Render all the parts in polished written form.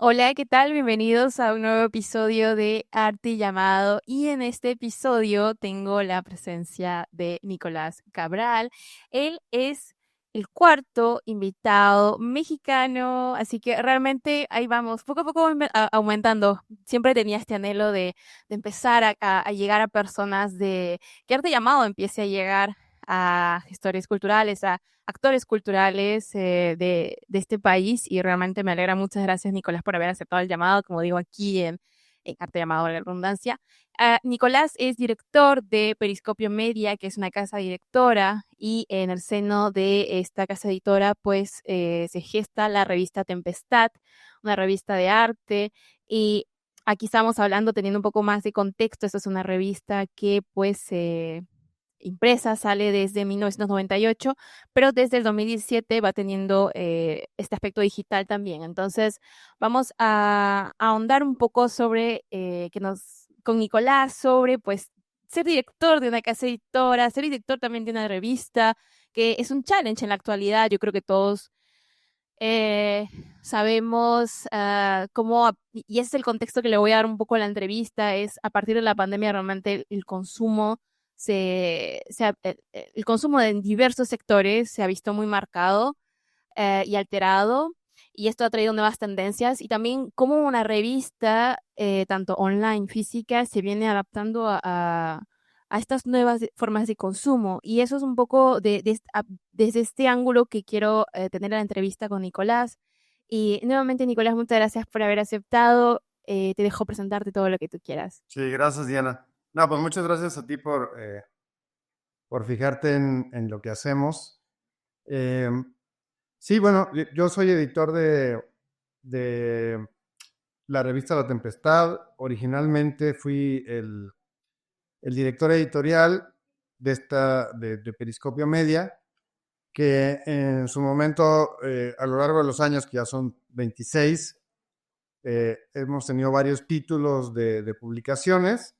Hola, ¿qué tal? Bienvenidos a un nuevo episodio de Arte Llamado. Y en este episodio tengo la presencia de Nicolás Cabral. Él es el cuarto invitado mexicano, así que realmente ahí vamos, poco a poco aumentando. Siempre tenía este anhelo de empezar a llegar a personas de que Arte Llamado empiece a llegar a gestores culturales, actores culturales de este país y realmente me alegra. Muchas gracias, Nicolás, por haber aceptado el llamado, como digo aquí en Arte Llamado a la Redundancia. Nicolás es director de Periscopio Media, que es una casa directora, y en el seno de esta casa editora pues se gesta la revista Tempestad, una revista de arte, y aquí estamos hablando, teniendo un poco más de contexto. Esta es una revista que pues impresa, sale desde 1998, pero desde el 2017 va teniendo este aspecto digital también. Entonces, vamos a ahondar un poco sobre con Nicolás, sobre pues ser director de una casa editora, ser director también de una revista, que es un challenge en la actualidad. Yo creo que todos eh, sabemos y ese es el contexto que le voy a dar un poco a la entrevista, es a partir de la pandemia realmente el consumo el consumo en diversos sectores se ha visto muy marcado y alterado, y esto ha traído nuevas tendencias y también cómo una revista, tanto online, física, se viene adaptando a estas nuevas formas de consumo. Y eso es un poco desde este ángulo que quiero tener la entrevista con Nicolás. Y nuevamente, Nicolás, muchas gracias por haber aceptado. Te dejo presentarte todo lo que tú quieras. Sí, gracias, Diana. No, pues muchas gracias a ti por fijarte en lo que hacemos. Eh, sí, bueno, yo soy editor de la revista La Tempestad. Originalmente fui el director editorial de Periscopio Media, que en su momento, a lo largo de los años, que ya son 26, hemos tenido varios títulos de publicaciones,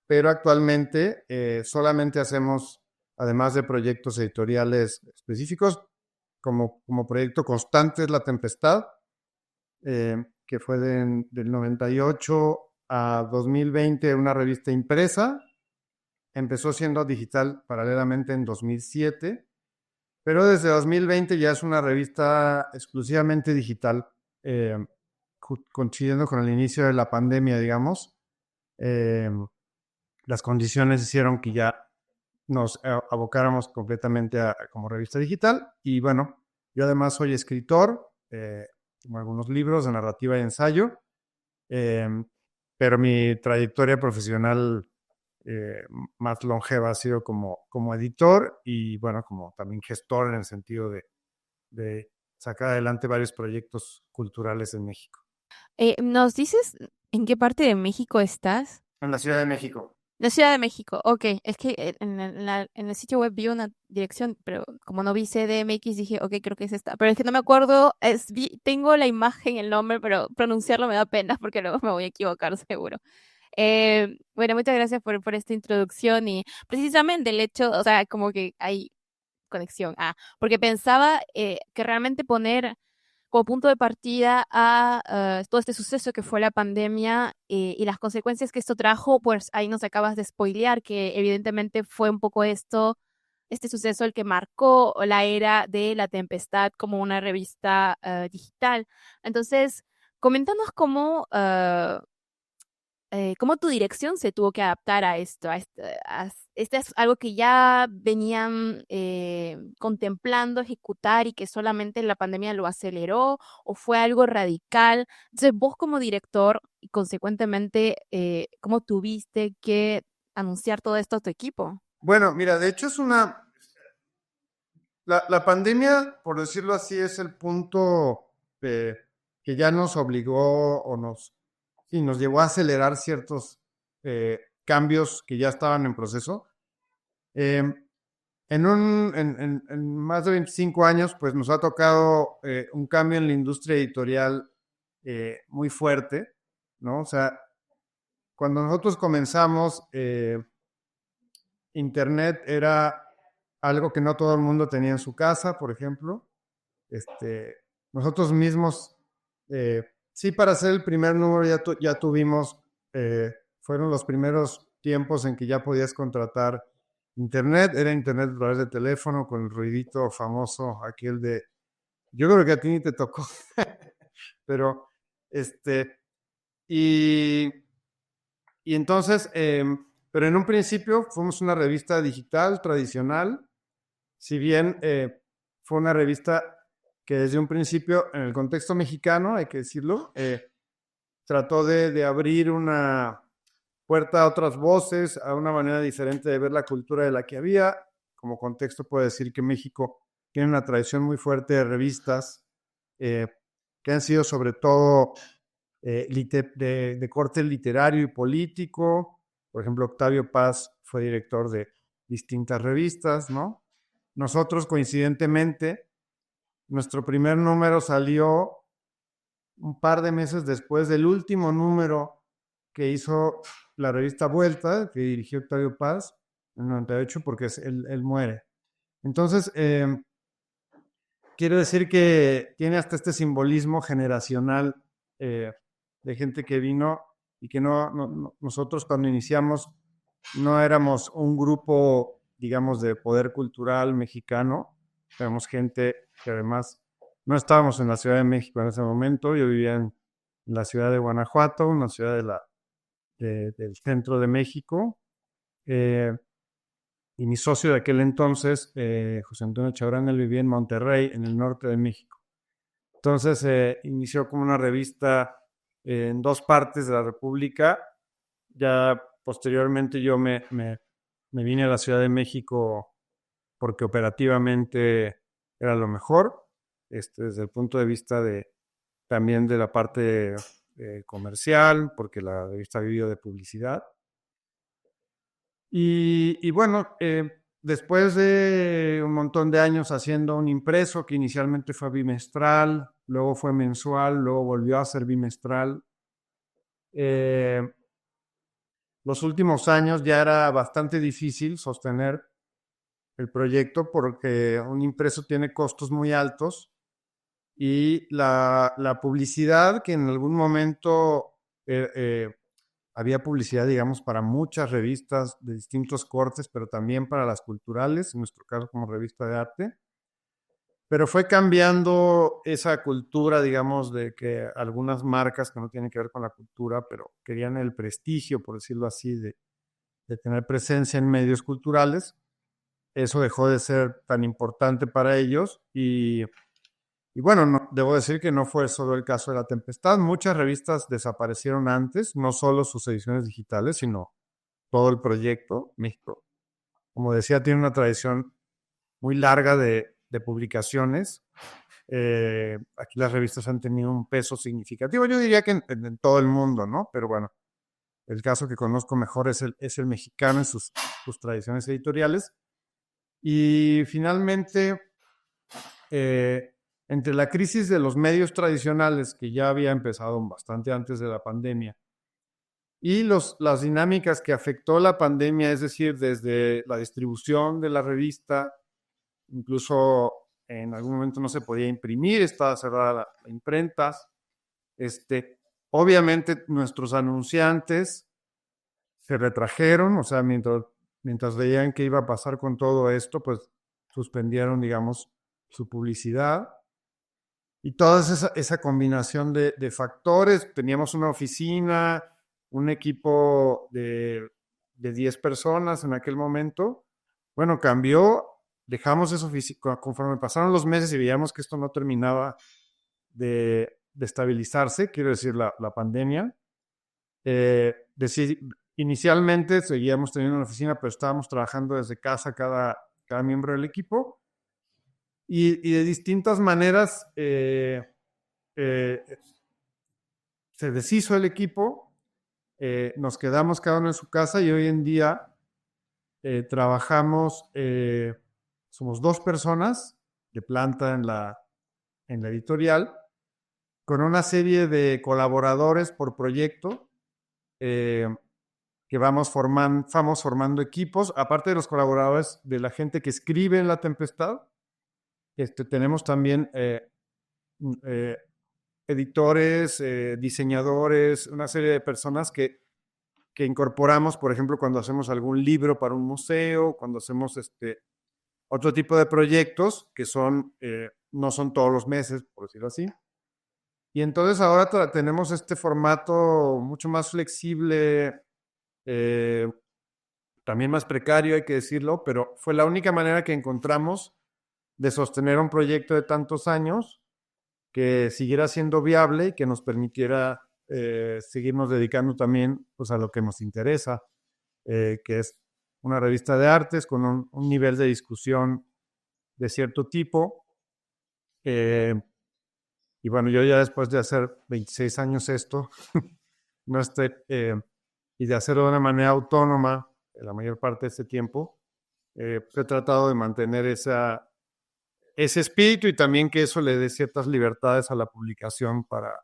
pero actualmente solamente hacemos, además de proyectos editoriales específicos, como proyecto constante es La Tempestad, que fue del 98 a 2020 una revista impresa. Empezó siendo digital paralelamente en 2007, pero desde 2020 ya es una revista exclusivamente digital, eh, coincidiendo con el inicio de la pandemia, digamos. Eh, las condiciones hicieron que ya nos abocáramos completamente como revista digital. Y bueno, yo además soy escritor, tengo algunos libros de narrativa y ensayo, eh, pero mi trayectoria profesional eh, más longeva ha sido como editor y bueno, como también gestor en el sentido de sacar adelante varios proyectos culturales en México. ¿Nos dices en qué parte de México estás? En la Ciudad de México. La Ciudad de México, ok. Es que en el sitio web vi una dirección, pero como no vi CDMX dije, ok, creo que es esta. Pero es que no me acuerdo, tengo la imagen, el nombre, pero pronunciarlo me da pena porque luego me voy a equivocar seguro. Bueno, muchas gracias por esta introducción y precisamente el hecho, o sea, como que hay conexión. Porque pensaba que realmente poner como punto de partida a todo este suceso que fue la pandemia y las consecuencias que esto trajo, pues ahí nos acabas de spoilear que evidentemente fue un poco este suceso el que marcó la era de La Tempestad como una revista digital. Entonces, coméntanos cómo tu dirección se tuvo que adaptar a esto. Este es algo que ya venían contemplando ejecutar y que solamente la pandemia lo aceleró, o fue algo radical. Entonces, vos como director y consecuentemente, ¿cómo tuviste que anunciar todo esto a tu equipo? Bueno, mira, de hecho la pandemia, por decirlo así, es el punto que ya nos obligó sí, nos llevó a acelerar ciertos cambios que ya estaban en proceso. Eh, en más de 25 años, pues nos ha tocado un cambio en la industria editorial muy fuerte, ¿no? O sea, cuando nosotros comenzamos, Internet era algo que no todo el mundo tenía en su casa, por ejemplo. Este, nosotros mismos Sí, para hacer el primer número ya tuvimos, fueron los primeros tiempos en que ya podías contratar internet, era internet a través de teléfono con el ruidito famoso, aquel de, yo creo que a ti ni te tocó, pero y, y entonces, pero en un principio fuimos una revista digital tradicional, si bien fue una revista que desde un principio, en el contexto mexicano, hay que decirlo, trató de abrir una puerta a otras voces, a una manera diferente de ver la cultura de la que había. Como contexto puedo decir que México tiene una tradición muy fuerte de revistas eh, que han sido sobre todo de corte literario y político. Por ejemplo, Octavio Paz fue director de distintas revistas, ¿no? Nosotros, coincidentemente, nuestro primer número salió un par de meses después del último número que hizo la revista Vuelta, que dirigió Octavio Paz, en el 98, porque él muere. Entonces, quiero decir que tiene hasta este simbolismo generacional de gente que vino y que nosotros cuando iniciamos no éramos un grupo, digamos, de poder cultural mexicano, éramos gente que además no estábamos en la Ciudad de México en ese momento, yo vivía en la ciudad de Guanajuato, una ciudad del centro de México, eh, y mi socio de aquel entonces, José Antonio Chabrán, él vivía en Monterrey, en el norte de México. Entonces inició como una revista en dos partes de la República. Ya posteriormente yo me vine a la Ciudad de México porque operativamente era lo mejor, desde el punto de vista también de la parte comercial, porque la revista ha vivido de publicidad. Y bueno, después de un montón de años haciendo un impreso que inicialmente fue bimestral, luego fue mensual, luego volvió a ser bimestral, eh, los últimos años ya era bastante difícil sostener el proyecto porque un impreso tiene costos muy altos y la publicidad que en algún momento había publicidad, digamos, para muchas revistas de distintos cortes, pero también para las culturales, en nuestro caso como revista de arte. Pero fue cambiando esa cultura, digamos, de que algunas marcas que no tienen que ver con la cultura, pero querían el prestigio, por decirlo así, de tener presencia en medios culturales. Eso dejó de ser tan importante para ellos y bueno, debo decir que no fue solo el caso de La Tempestad. Muchas revistas desaparecieron antes, no solo sus ediciones digitales, sino todo el proyecto. México, como decía, tiene una tradición muy larga de publicaciones. Aquí las revistas han tenido un peso significativo. Yo diría que en todo el mundo, ¿no? Pero bueno, el caso que conozco mejor es el mexicano en sus tradiciones editoriales. Y finalmente, entre la crisis de los medios tradicionales, que ya había empezado bastante antes de la pandemia, y las dinámicas que afectó la pandemia, es decir, desde la distribución de la revista, incluso en algún momento no se podía imprimir, estaba cerrada la imprenta. Obviamente nuestros anunciantes se retrajeron, o sea, mientras veían qué iba a pasar con todo esto, pues suspendieron, digamos, su publicidad. Y toda esa combinación de factores, teníamos una oficina, un equipo de 10 personas en aquel momento. Bueno, cambió, dejamos esa oficina, conforme pasaron los meses y veíamos que esto no terminaba de estabilizarse, quiero decir, la pandemia. Inicialmente seguíamos teniendo una oficina, pero estábamos trabajando desde casa cada miembro del equipo. Y de distintas maneras se deshizo el equipo, nos quedamos cada uno en su casa y hoy en día trabajamos, somos dos personas de planta en la editorial, con una serie de colaboradores por proyecto que vamos formando equipos, aparte de los colaboradores de la gente que escribe en La Tempestad. Tenemos también editores, diseñadores, una serie de personas que incorporamos, por ejemplo, cuando hacemos algún libro para un museo, cuando hacemos otro tipo de proyectos que son, no son todos los meses, por decirlo así. Y entonces ahora tenemos este formato mucho más flexible, eh, también más precario, hay que decirlo, pero fue la única manera que encontramos de sostener un proyecto de tantos años que siguiera siendo viable y que nos permitiera seguirnos dedicando también pues, a lo que nos interesa, que es una revista de artes con un nivel de discusión de cierto tipo. Eh, y bueno, yo ya después de hacer 26 años esto, no estoy, y de hacerlo de una manera autónoma la mayor parte de este tiempo, he tratado de mantener ese espíritu y también que eso le dé ciertas libertades a la publicación para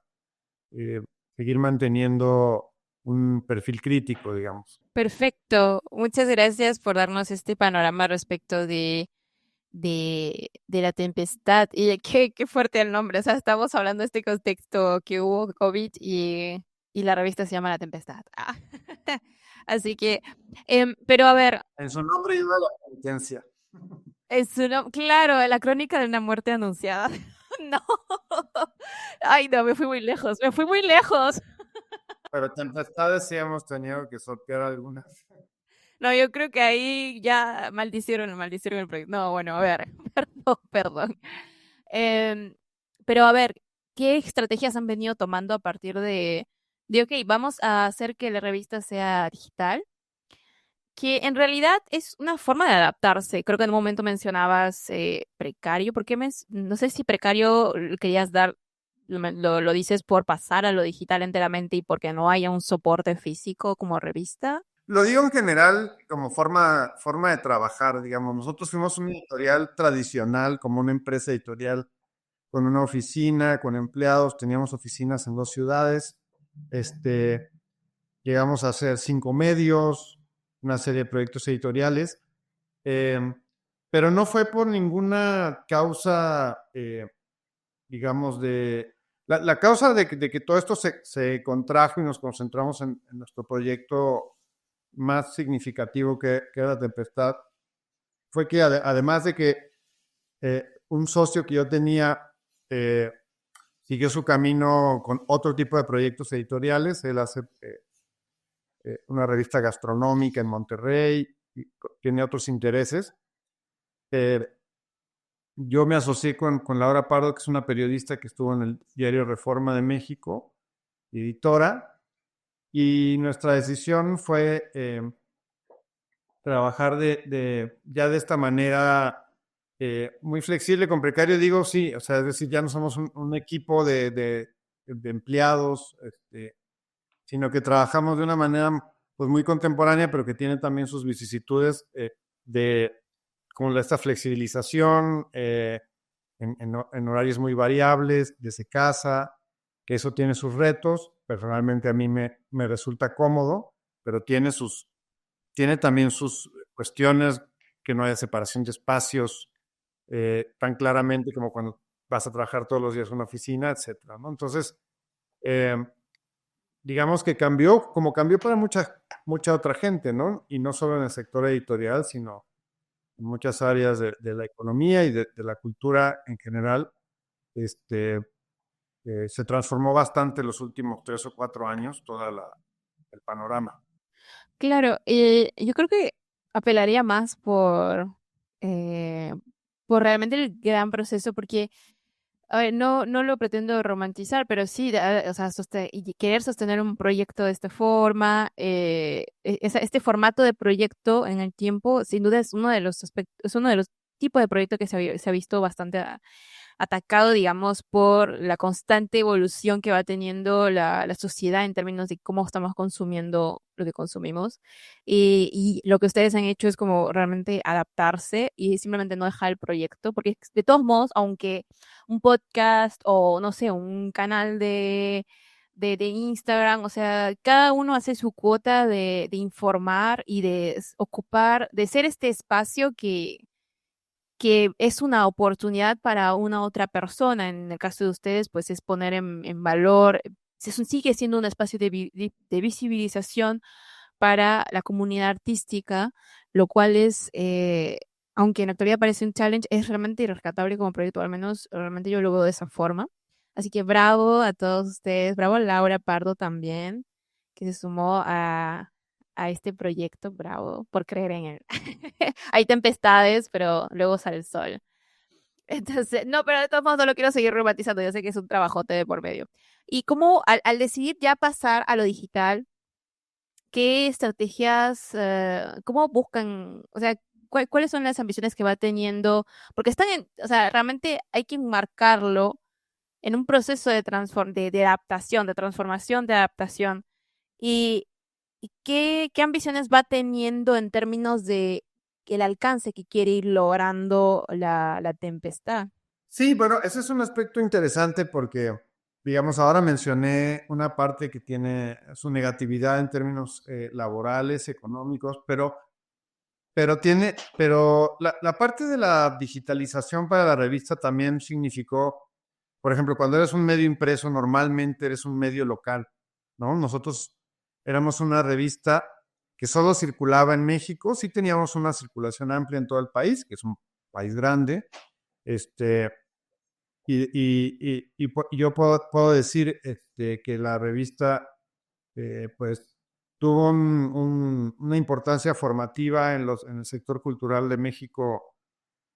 eh, seguir manteniendo un perfil crítico, digamos. Perfecto. Muchas gracias por darnos este panorama respecto de la tempestad. Y qué fuerte el nombre. O sea, estamos hablando de este contexto que hubo COVID y la revista se llama La Tempestad. Ah. Así que, pero a ver, En su nombre lleva la penitencia. es una, claro, la crónica de una muerte anunciada. No. Ay, no, me fui muy lejos, me fui muy lejos. Pero tempestades sí hemos tenido que sortear algunas. No, yo creo que ahí ya maldicieron el proyecto. No, bueno, a ver, perdón. Em, pero a ver, ¿qué estrategias han venido tomando a partir ok, vamos a hacer que la revista sea digital? Que en realidad es una forma de adaptarse. Creo que en un momento mencionabas precario. ¿Por qué no sé si precario querías dar, lo dices por pasar a lo digital enteramente y porque no haya un soporte físico como revista? Lo digo en general como forma de trabajar, digamos. Nosotros fuimos una editorial tradicional, como una empresa editorial con una oficina, con empleados. Teníamos oficinas en 2 ciudades. Este, llegamos a hacer 5 medios, una serie de proyectos editoriales. eh, pero no fue por ninguna causa, digamos, la causa de que todo esto se contrajo y nos concentramos en nuestro proyecto más significativo que era la Tempestad, fue que además de que un socio que yo tenía eh, siguió su camino con otro tipo de proyectos editoriales. Él hace una revista gastronómica en Monterrey, y tiene otros intereses. Eh, yo me asocié con Laura Pardo, que es una periodista que estuvo en el diario Reforma de México, editora, y nuestra decisión fue trabajar ya de esta manera muy flexible, con precario, digo, sí, o sea, es decir, ya no somos un equipo de empleados, sino que trabajamos de una manera pues muy contemporánea, pero que tiene también sus vicisitudes de como esta flexibilización en horarios muy variables, desde casa, que eso tiene sus retos. Personalmente a mí me resulta cómodo, pero tiene también sus cuestiones, que no haya separación de espacios tan claramente como cuando vas a trabajar todos los días en una oficina, etcétera, ¿no? Entonces, eh, digamos que cambió, como cambió para mucha otra gente, ¿no? Y no solo en el sector editorial, sino en muchas áreas de la economía y de la cultura en general. Este, se transformó bastante en los últimos 3 o 4 años el panorama. Claro, yo creo que apelaría más eh, por realmente el gran proceso, porque, a ver, no lo pretendo romantizar, pero sí, o sea, y querer sostener un proyecto de esta forma, este formato de proyecto en el tiempo, sin duda es uno de los aspectos, es uno de los tipos de proyectos que se ha visto bastante atacado, digamos, por la constante evolución que va teniendo la sociedad en términos de cómo estamos consumiendo lo que consumimos. Y lo que ustedes han hecho es como realmente adaptarse y simplemente no dejar el proyecto, porque de todos modos, aunque un podcast o, no sé, un canal de Instagram, o sea, cada uno hace su cuota de informar y de ocupar, de ser este espacio que es una oportunidad para una otra persona. En el caso de ustedes, pues es poner en valor, sigue siendo un espacio de visibilización para la comunidad artística, lo cual es, aunque en la actualidad parece un challenge, es realmente rescatable como proyecto, al menos realmente yo lo veo de esa forma. Así que bravo a todos ustedes, bravo a Laura Pardo también, que se sumó a este proyecto, bravo por creer en él. Hay tempestades, pero luego sale el sol. Entonces, no, pero de todos modos no lo quiero seguir romantizando, yo sé que es un trabajote de por medio. Y cómo al decidir ya pasar a lo digital, ¿qué estrategias, cómo buscan, o sea, cuáles son las ambiciones que va teniendo? Porque están o sea, realmente hay que enmarcarlo en un proceso de adaptación, de transformación, de adaptación. ¿Y, qué ambiciones va teniendo en términos de el alcance que quiere ir logrando la tempestad? Sí, bueno, ese es un aspecto interesante porque, digamos, ahora mencioné una parte que tiene su negatividad en términos laborales, económicos, pero la parte de la digitalización para la revista también significó, por ejemplo, cuando eres un medio impreso, normalmente eres un medio local, ¿no? Nosotros éramos una revista que solo circulaba en México, sí teníamos una circulación amplia en todo el país, que es un país grande, este, y yo puedo decir que la revista pues tuvo una importancia formativa en el sector cultural de México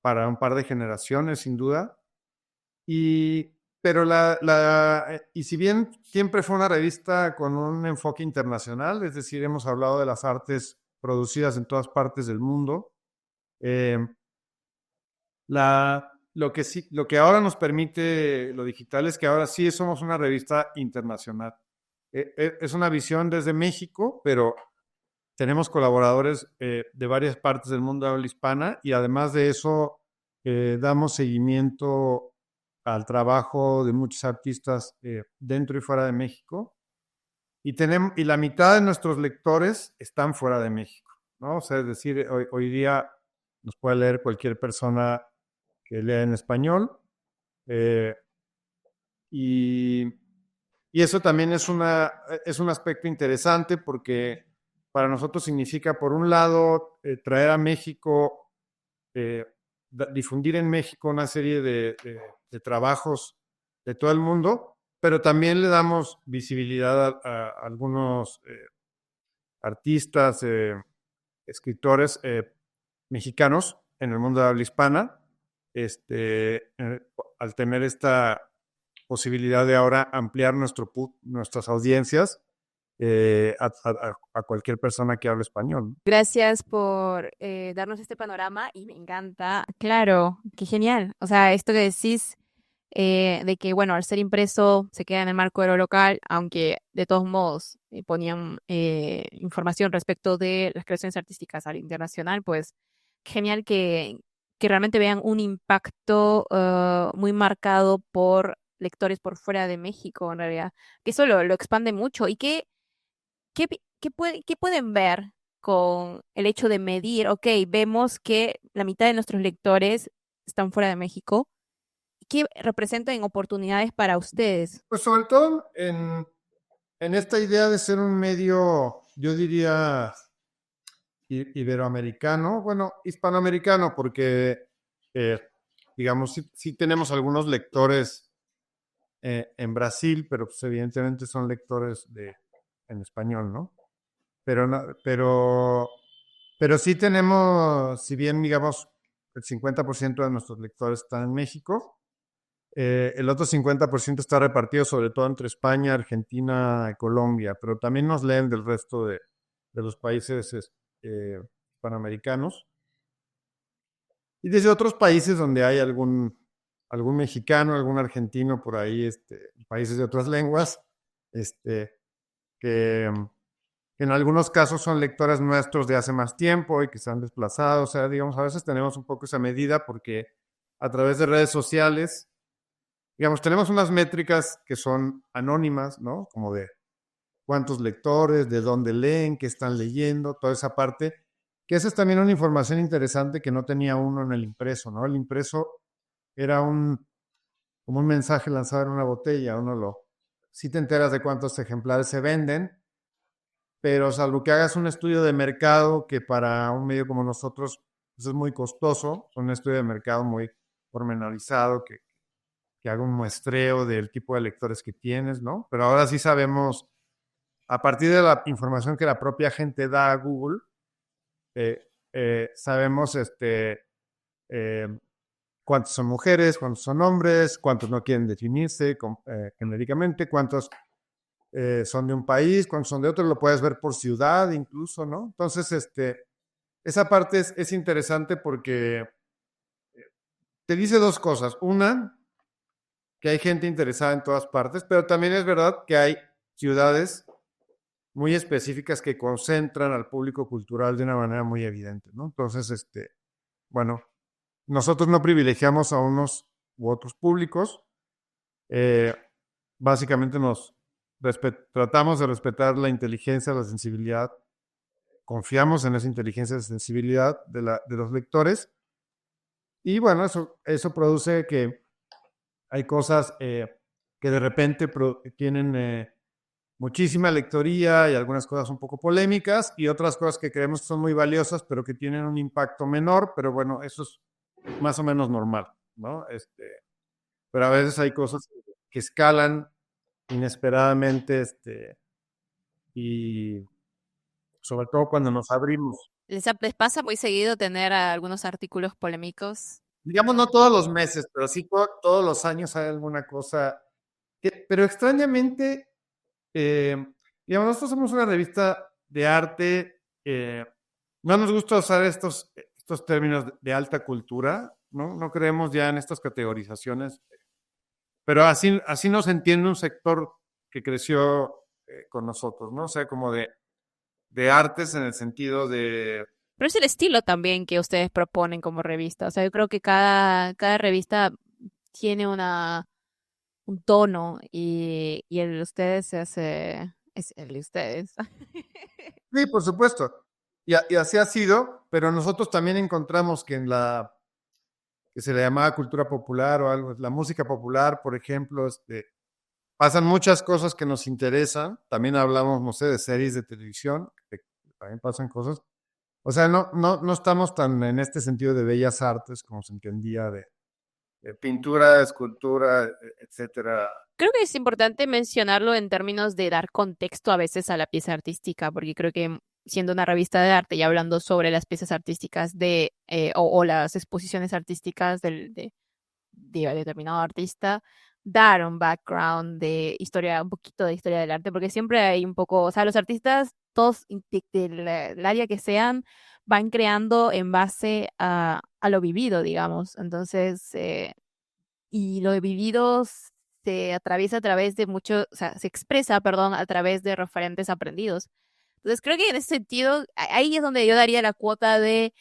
para un par de generaciones, sin duda. Y, pero y si bien siempre fue una revista con un enfoque internacional, es decir, hemos hablado de las artes producidas en todas partes del mundo, eh, lo que ahora nos permite lo digital es que ahora sí somos una revista internacional. Es una visión desde México, pero tenemos colaboradores de varias partes del mundo de habla hispana y además de eso damos seguimiento al trabajo de muchos artistas dentro y fuera de México y la mitad de nuestros lectores están fuera de México, ¿no? O sea, es decir, hoy día nos puede leer cualquier persona que lea en español eh, y, y eso también es un aspecto interesante porque para nosotros significa, por un lado, traer a México, eh, difundir en México una serie de trabajos de todo el mundo, pero también le damos visibilidad a algunos artistas, escritores mexicanos en el mundo de habla hispana, al tener esta posibilidad de ahora ampliar nuestras audiencias a cualquier persona que hable español. Gracias por darnos este panorama y me encanta. Claro, qué genial. O sea, esto que decís de que, bueno, al ser impreso se queda en el marco de lo local, aunque de todos modos ponían información respecto de las creaciones artísticas al internacional, pues genial que realmente vean un impacto muy marcado por lectores por fuera de México, en realidad. Que eso lo expande mucho. ¿Y qué pueden ver con el hecho de medir? Ok, vemos que la mitad de nuestros lectores están fuera de México. ¿Qué representan oportunidades para ustedes? Pues sobre todo en esta idea de ser un medio, yo diría, iberoamericano, bueno, hispanoamericano, porque, eh, digamos, sí tenemos algunos lectores en Brasil, pero pues evidentemente son lectores en español, ¿no? Pero, pero sí tenemos, si bien, digamos, el 50% de nuestros lectores están en México, el otro 50% está repartido sobre todo entre España, Argentina y Colombia, pero también nos leen del resto de los países panamericanos y desde otros países donde hay algún mexicano, algún argentino por ahí, países de otras lenguas, este, que en algunos casos son lectores nuestros de hace más tiempo y que se han desplazado. O sea, digamos, a veces tenemos un poco esa medida porque a través de redes sociales, digamos, tenemos unas métricas que son anónimas, ¿no? Como de cuántos lectores, de dónde leen, qué están leyendo, toda esa parte Que esa es también una información interesante que no tenía uno en el impreso, ¿no? El impreso era como un mensaje lanzado en una botella, sí te enteras de cuántos ejemplares se venden, pero salvo que hagas un estudio de mercado que para un medio como nosotros pues es muy costoso, un estudio de mercado muy pormenorizado, que haga un muestreo del tipo de lectores que tienes, ¿no? Pero ahora sí sabemos, a partir de la información que la propia gente da a Google, sabemos eh, cuántos son mujeres, cuántos son hombres, cuántos no quieren definirse genéricamente, cuántos son de un país, cuántos son de otro, lo puedes ver por ciudad incluso, ¿no? Entonces, esa parte es interesante porque te dice dos cosas. Una, que hay gente interesada en todas partes, pero también es verdad que hay ciudades muy específicas que concentran al público cultural de una manera muy evidente, ¿no? Entonces, bueno, nosotros no privilegiamos a unos u otros públicos. Eh, Básicamente tratamos de respetar la inteligencia, la sensibilidad, confiamos en esa inteligencia y sensibilidad de los lectores. Y bueno, eso produce que hay cosas que de repente tienen muchísima lectoría y algunas cosas un poco polémicas y otras cosas que creemos que son muy valiosas, pero que tienen un impacto menor, pero bueno, eso es más o menos normal, ¿no? Pero a veces hay cosas que escalan inesperadamente, y sobre todo cuando nos abrimos. ¿Les pasa muy seguido tener algunos artículos polémicos? Digamos, no todos los meses, pero sí todos los años hay alguna cosa. Pero extrañamente, eh, digamos, nosotros somos una revista de arte. No nos gusta usar estos términos de alta cultura, ¿no? No creemos ya en estas categorizaciones, pero así nos entiende un sector que creció con nosotros, ¿no? O sea, como de artes en el sentido de... Pero es el estilo también que ustedes proponen como revista. O sea, yo creo que cada revista tiene un tono y el de ustedes es el de ustedes. Sí, por supuesto. Y así ha sido, pero nosotros también encontramos que en que se le llamaba cultura popular o algo, la música popular, por ejemplo, pasan muchas cosas que nos interesan. También hablamos, no sé, de series de televisión, que también pasan cosas. O sea, no estamos tan en este sentido de bellas artes como se entendía de pintura, escultura, etcétera. Creo que es importante mencionarlo en términos de dar contexto a veces a la pieza artística, porque creo que siendo una revista de arte y hablando sobre las piezas artísticas o las exposiciones artísticas de determinado artista, dar un background de historia, un poquito de historia del arte, porque siempre hay un poco, o sea, los artistas, todos del área que sean, van creando en base a lo vivido, digamos. Entonces, y lo vivido se atraviesa a través de mucho, o sea, se expresa, perdón, a través de referentes aprendidos. Entonces creo que en ese sentido, ahí es donde yo daría la cuota de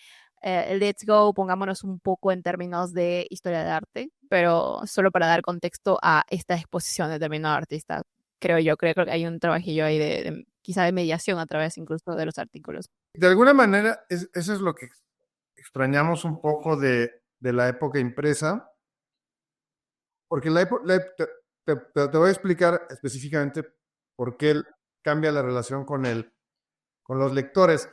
let's go, pongámonos un poco en términos de historia de arte, pero solo para dar contexto a esta exposición de determinado artista, creo que hay un trabajillo ahí quizá de mediación a través incluso de los artículos. De alguna manera, eso es lo que extrañamos un poco de la época impresa, porque te voy a explicar específicamente por qué cambia la relación con los lectores.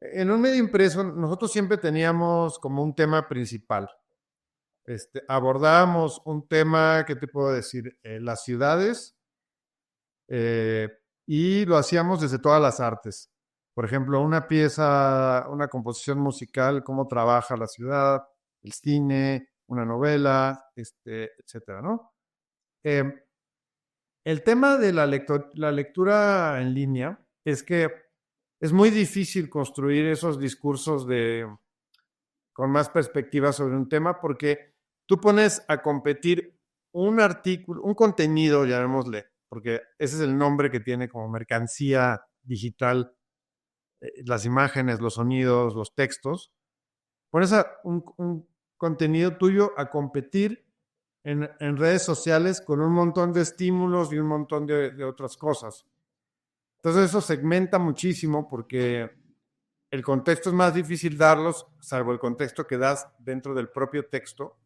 En un medio impreso, nosotros siempre teníamos como un tema principal. Abordábamos un tema, ¿qué te puedo decir? Las ciudades, eh, y lo hacíamos desde todas las artes. Por ejemplo, una pieza, una composición musical, cómo trabaja la ciudad, el cine, una novela, etcétera, ¿no? Eh, el tema de la lectura en línea es que es muy difícil construir esos discursos con más perspectiva sobre un tema porque tú pones a competir un artículo, un contenido, llamémosle, porque ese es el nombre que tiene como mercancía digital, las imágenes, los sonidos, los textos, pones un contenido tuyo a competir en redes sociales con un montón de estímulos y un montón de otras cosas. Entonces eso segmenta muchísimo porque el contexto es más difícil darlos, salvo el contexto que das dentro del propio texto.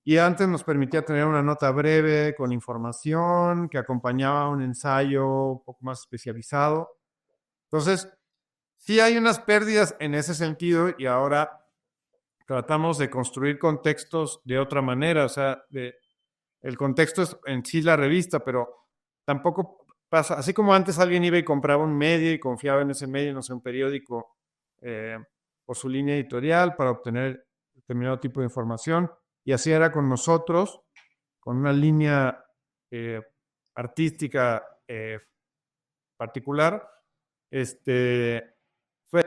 Y antes nos permitía tener una nota breve con información que acompañaba un ensayo un poco más especializado. Entonces, sí hay unas pérdidas en ese sentido y ahora tratamos de construir contextos de otra manera. O sea, el contexto es en sí la revista, pero tampoco pasa, así como antes alguien iba y compraba un medio y confiaba en ese medio, no sé, un periódico, por su línea editorial para obtener determinado tipo de información, y así era con nosotros, con una línea eh, artística particular.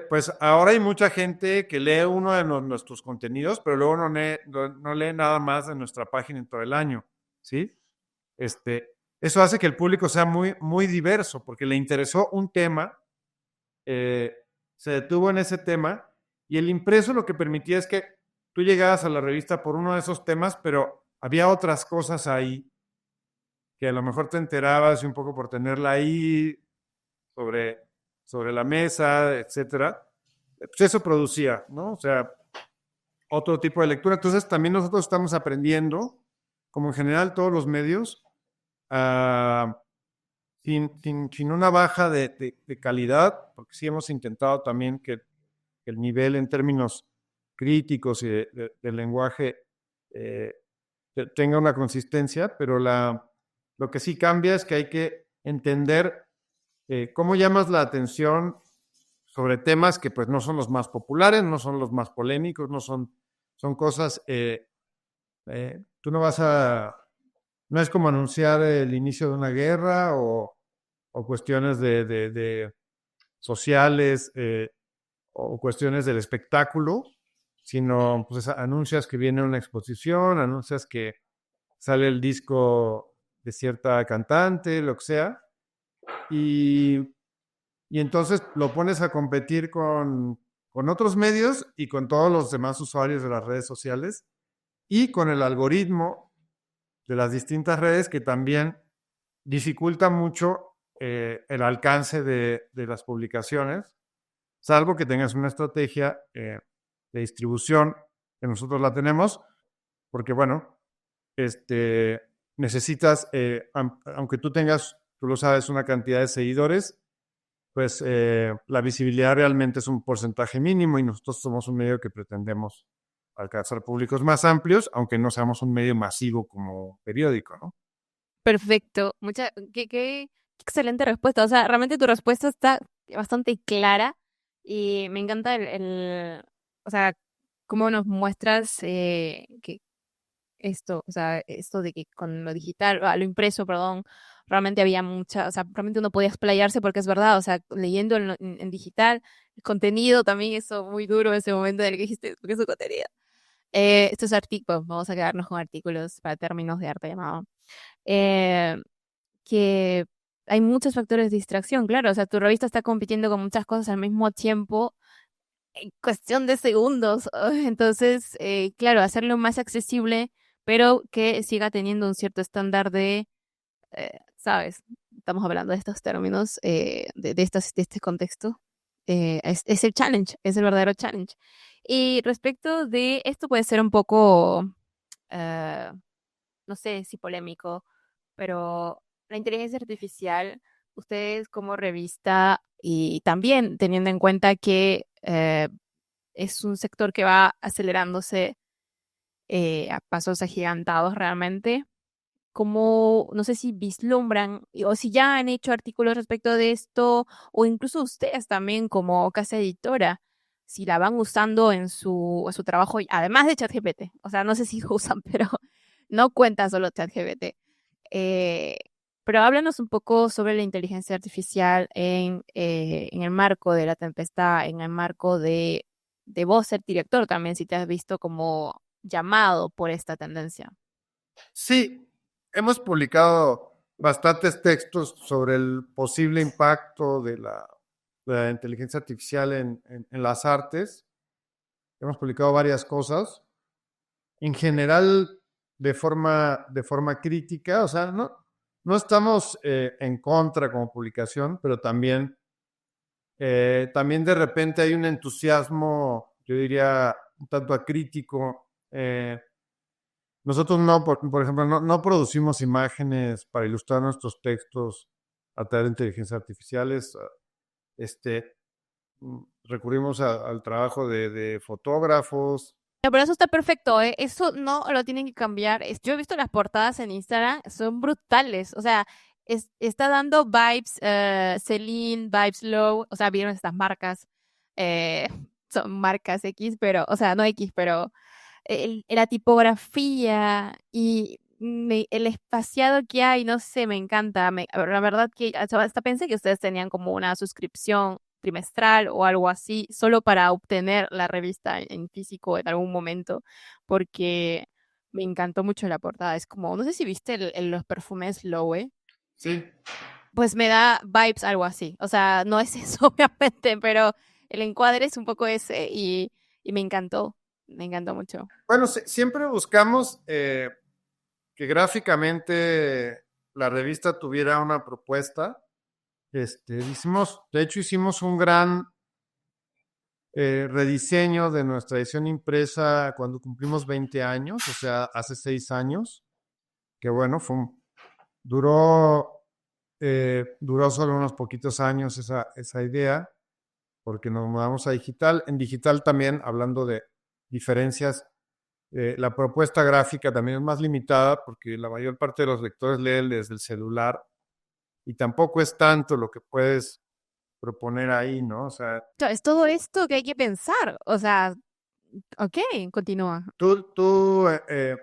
Pues ahora hay mucha gente que lee uno de nuestros contenidos, pero luego no lee nada más de nuestra página en todo el año, ¿sí? Eso hace que el público sea muy, muy diverso, porque le interesó un tema, eh, se detuvo en ese tema, y el impreso lo que permitía es que tú llegabas a la revista por uno de esos temas, pero había otras cosas ahí que a lo mejor te enterabas un poco por tenerla ahí sobre, sobre la mesa, etcétera. Pues eso producía, ¿no? O sea, otro tipo de lectura. Entonces también nosotros estamos aprendiendo, como en general todos los medios, a sin una baja de calidad, porque sí hemos intentado también que el nivel en términos críticos y del lenguaje eh, tenga una consistencia, pero lo que sí cambia es que hay que entender cómo llamas la atención sobre temas que pues no son los más populares, no son los más polémicos, son cosas, tú no vas a, no es como anunciar el inicio de una guerra o cuestiones de sociales o cuestiones del espectáculo, sino pues anuncias que viene una exposición, anuncias que sale el disco de cierta cantante, lo que sea, y, y entonces lo pones a competir con otros medios y con todos los demás usuarios de las redes sociales y con el algoritmo de las distintas redes que también dificulta mucho el alcance de las publicaciones, salvo que tengas una estrategia de distribución, que nosotros la tenemos, porque bueno, necesitas, aunque tú tengas, tú lo sabes, una cantidad de seguidores, pues la visibilidad realmente es un porcentaje mínimo y nosotros somos un medio que pretendemos alcanzar públicos más amplios, aunque no seamos un medio masivo como periódico, ¿no? Perfecto. Qué excelente respuesta. O sea, realmente tu respuesta está bastante clara y me encanta o sea, cómo nos muestras que esto, o sea, esto de que con lo digital, lo impreso, perdón, realmente había mucha, o sea, realmente uno podía explayarse porque es verdad, o sea, leyendo en digital, el contenido también, eso muy duro en ese momento en el que dijiste, porque es su contenido. Estos artículos, vamos a quedarnos con artículos para términos de arte llamado. Eh, que hay muchos factores de distracción, claro, o sea, tu revista está compitiendo con muchas cosas al mismo tiempo en cuestión de segundos. Entonces, claro, hacerlo más accesible, pero que siga teniendo un cierto estándar ¿sabes? Estamos hablando de estos términos, de este contexto. Es el challenge, es el verdadero challenge. Y respecto de esto puede ser un poco, eh, no sé si polémico, pero la inteligencia artificial, ustedes como revista y también teniendo en cuenta que es un sector que va acelerándose a pasos agigantados realmente. Como, no sé si vislumbran o si ya han hecho artículos respecto de esto, o incluso ustedes también como casa editora, si la van usando en su trabajo, además de ChatGPT. O sea, no sé si lo usan, pero no cuenta solo ChatGPT. Eh, pero háblanos un poco sobre la inteligencia artificial en el marco de la tempestad, en el marco de vos ser director también, si te has visto como llamado por esta tendencia. Sí, hemos publicado bastantes textos sobre el posible impacto de la inteligencia artificial en las artes. Hemos publicado varias cosas, en general de forma crítica, o sea, no estamos en contra como publicación, pero también También de repente hay un entusiasmo, yo diría, un tanto acrítico. Nosotros no, por ejemplo, no producimos imágenes para ilustrar nuestros textos a través de inteligencias artificiales. Este, recurrimos al trabajo de fotógrafos. No, pero eso está perfecto, ¿eh? Eso no lo tienen que cambiar. Yo he visto las portadas en Instagram, son brutales. O sea, está dando vibes Celine, vibes Low. O sea, vieron estas marcas. eh, son marcas X, pero, o sea, no X, pero la tipografía y el espaciado que hay, no sé, me encanta. La verdad que hasta pensé que ustedes tenían como una suscripción trimestral o algo así, solo para obtener la revista en físico en algún momento, porque me encantó mucho la portada. Es como, no sé si viste los perfumes Loewe, Sí. pues me da vibes algo así. O sea, no es eso, obviamente, pero el encuadre es un poco ese y me encantó mucho. Bueno, siempre buscamos que gráficamente la revista tuviera una propuesta. De hecho, hicimos un gran rediseño de nuestra edición impresa cuando cumplimos 20 años, o sea, hace 6 años, que bueno, duró solo unos poquitos años esa idea, porque nos mudamos a digital. En digital también, hablando de diferencias, la propuesta gráfica también es más limitada porque la mayor parte de los lectores leen desde el celular y tampoco es tanto lo que puedes proponer ahí, ¿no? O sea, Es todo esto que hay que pensar. O sea, ok, continúa. tú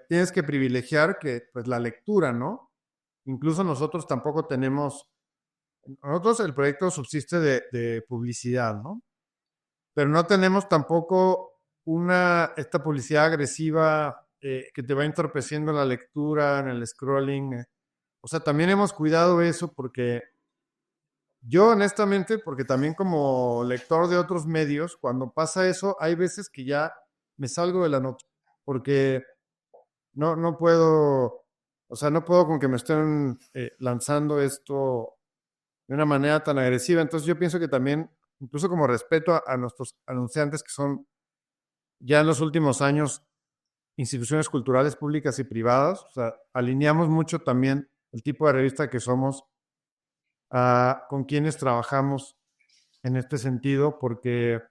tienes que privilegiar que, pues, la lectura, ¿no? Incluso nosotros el proyecto subsiste de publicidad, ¿no? Pero no tenemos tampoco esta publicidad agresiva que te va entorpeciendo la lectura, en el scrolling. O sea, también hemos cuidado eso porque yo honestamente, porque también como lector de otros medios, cuando pasa eso, hay veces que ya me salgo de la nota, porque no puedo, o sea, no puedo con que me estén lanzando esto de una manera tan agresiva. Entonces yo pienso que también, incluso como respeto a nuestros anunciantes, que son ya en los últimos años instituciones culturales públicas y privadas, o sea, alineamos mucho también el tipo de revista que somos con quienes trabajamos en este sentido, porque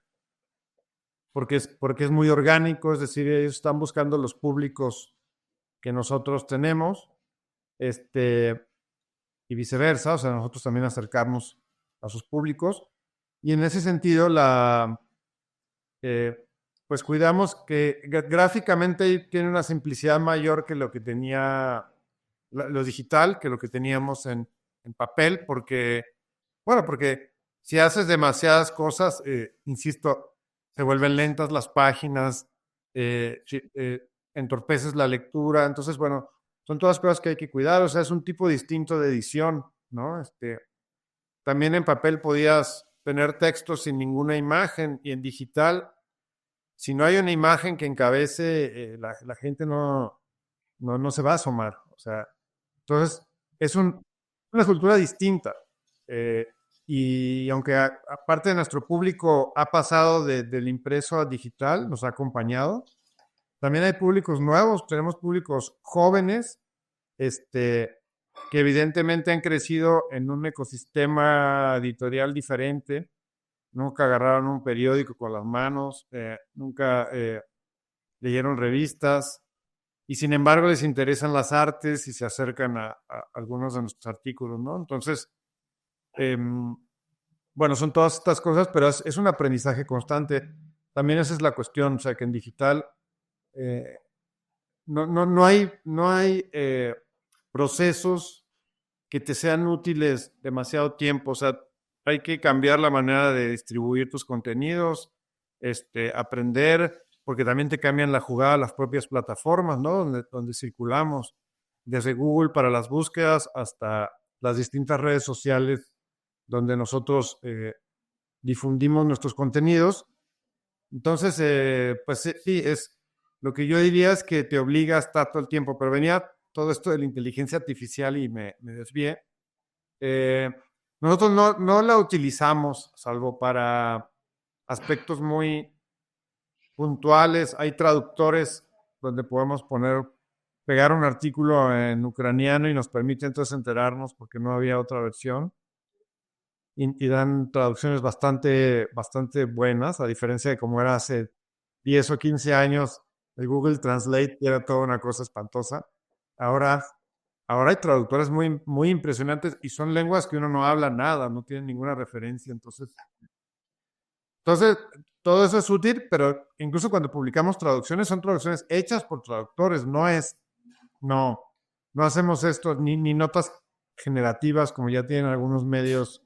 es muy orgánico, es decir, ellos están buscando los públicos que nosotros tenemos, este, y viceversa, o sea, nosotros también acercarnos a sus públicos, y en ese sentido, eh, pues cuidamos que gráficamente tiene una simplicidad mayor que lo que tenía lo digital, que lo que teníamos en papel, porque si haces demasiadas cosas, insisto, se vuelven lentas las páginas, entorpeces la lectura, entonces, bueno, son todas cosas que hay que cuidar, o sea, es un tipo distinto de edición, ¿no? También en papel podías tener textos sin ninguna imagen y en digital, si no hay una imagen que encabece, la gente no se va a asomar, o sea, entonces es una cultura distinta. eh, y aunque aparte de nuestro público ha pasado del impreso a digital, nos ha acompañado, también hay públicos nuevos, tenemos públicos jóvenes, que evidentemente han crecido en un ecosistema editorial diferente, nunca agarraron un periódico con las manos, nunca leyeron revistas, y sin embargo les interesan las artes y se acercan a algunos de nuestros artículos, ¿no? Entonces, bueno, son todas estas cosas, pero es un aprendizaje constante. También esa es la cuestión, o sea, que en digital eh, no hay procesos que te sean útiles demasiado tiempo, o sea, hay que cambiar la manera de distribuir tus contenidos, aprender, porque también te cambian la jugada las propias plataformas, ¿no? Donde circulamos, desde Google para las búsquedas hasta las distintas redes sociales donde nosotros difundimos nuestros contenidos. Entonces, pues sí, lo que yo diría es que te obliga a estar todo el tiempo, pero venía todo esto de la inteligencia artificial y me desvié. nosotros no la utilizamos, salvo para aspectos muy puntuales. Hay traductores donde podemos pegar un artículo en ucraniano y nos permite entonces enterarnos porque no había otra versión. Y dan traducciones bastante buenas, a diferencia de como era hace 10 o 15 años, el Google Translate era toda una cosa espantosa. Ahora, ahora hay traductores muy impresionantes y son lenguas que uno no habla nada, no tiene ninguna referencia. Entonces, todo eso es útil, pero incluso cuando publicamos traducciones, son traducciones hechas por traductores, no, no hacemos esto, ni notas generativas como ya tienen algunos medios